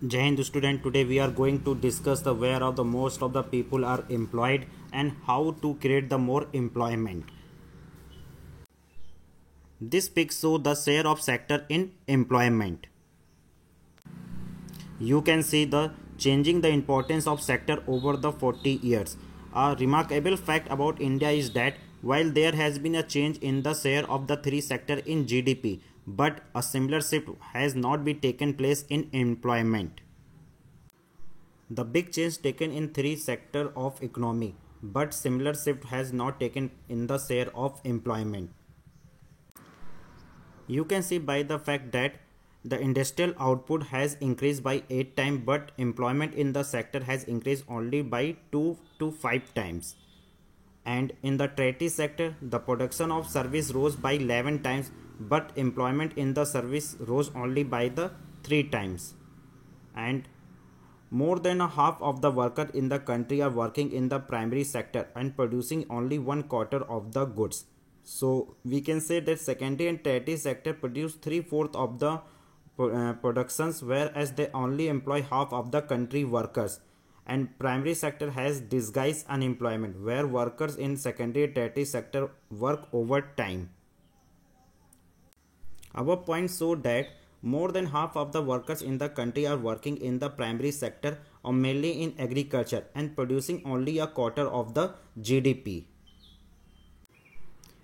Jai Hind student, today we are going to discuss the where of the most of the people are employed and how to create the more employment. This pic show the share of sector in employment. You can see the changing the importance of sector over the 40 years. A remarkable fact about India is that while there has been a change in the share of the three sector in GDP, but a similar shift has not been taken place in employment. The big change taken in three sector of economy, but similar shift has not taken in the share of employment. You can see by the fact that the industrial output has increased by 8 times, but employment in the sector has increased only by 2 to 5 times. And in the trade sector, the production of service rose by 11 times, but employment in the service rose only by the 3 times. And more than a half of the workers in the country are working in the primary sector and producing only one quarter of the goods. So we can say that secondary and tertiary sector produce three-fourths of the productions, whereas they only employ half of the country workers. And primary sector has disguised unemployment, where workers in secondary and tertiary sector work overtime. Our points show that more than half of the workers in the country are working in the primary sector or mainly in agriculture and producing only a quarter of the GDP.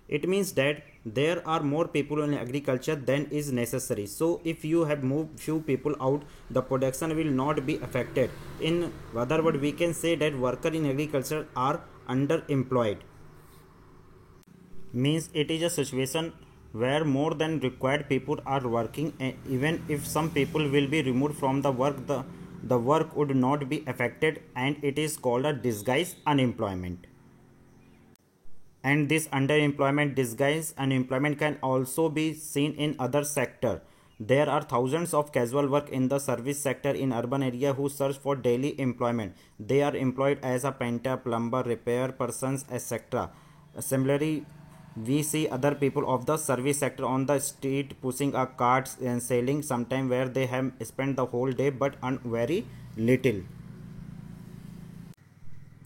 It means that there are more people in agriculture than is necessary. So if you have moved few people out, the production will not be affected. In other words, we can say that workers in agriculture are underemployed. Means it is a situation where more than required people are working, and even if some people will be removed from the work, the work would not be affected, and it is called a disguised unemployment. And this underemployment disguised unemployment can also be seen in other sector. There are thousands of casual work in the service sector in urban area who search for daily employment. They are employed as a painter, plumber, repair persons, etc. Similarly, we see other people of the service sector on the street pushing a carts and selling sometime, where they have spent the whole day but earn very little.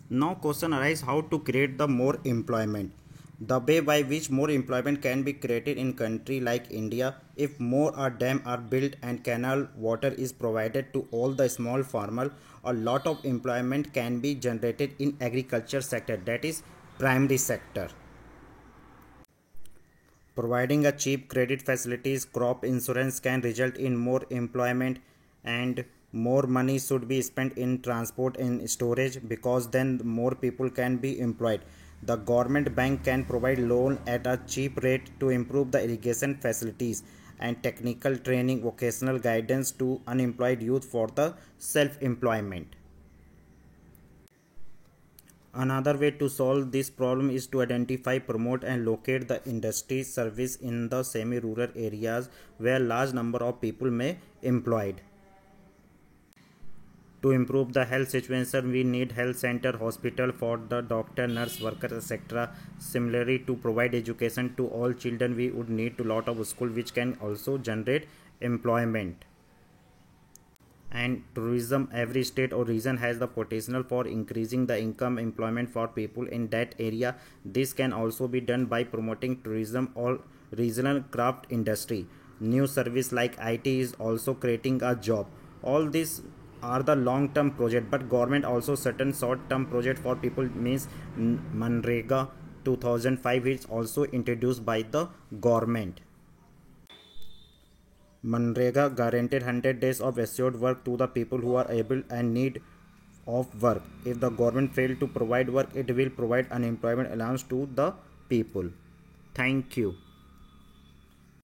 Now question arises how to create the more employment. The way by which more employment can be created in country like India, if more a dam are built and canal water is provided to all the small farmer, a lot of employment can be generated in agriculture sector, that is primary sector. Providing a cheap credit facilities, crop insurance can result in more employment, and more money should be spent in transport and storage, because then more people can be employed. The government bank can provide loan at a cheap rate to improve the irrigation facilities and technical training, vocational guidance to unemployed youth for the self-employment. Another way to solve this problem is to identify, promote and locate the industry service in the semi-rural areas where large number of people may employed. To improve the health situation, we need health center, hospital for the doctor, nurse, workers, etc. Similarly, to provide education to all children, we would need a lot of school which can also generate employment. And tourism, every state or region has the potential for increasing the income employment for people in that area. This can also be done by promoting tourism or regional craft industry. New service like IT is also creating a job. All these are the long term project, but government also certain short term project for people, means Manrega 2005 is also introduced by the government. Manrega guaranteed 100 days of assured work to the people who are able and need of work. If the government failed to provide work, it will provide unemployment allowance to the people. Thank you.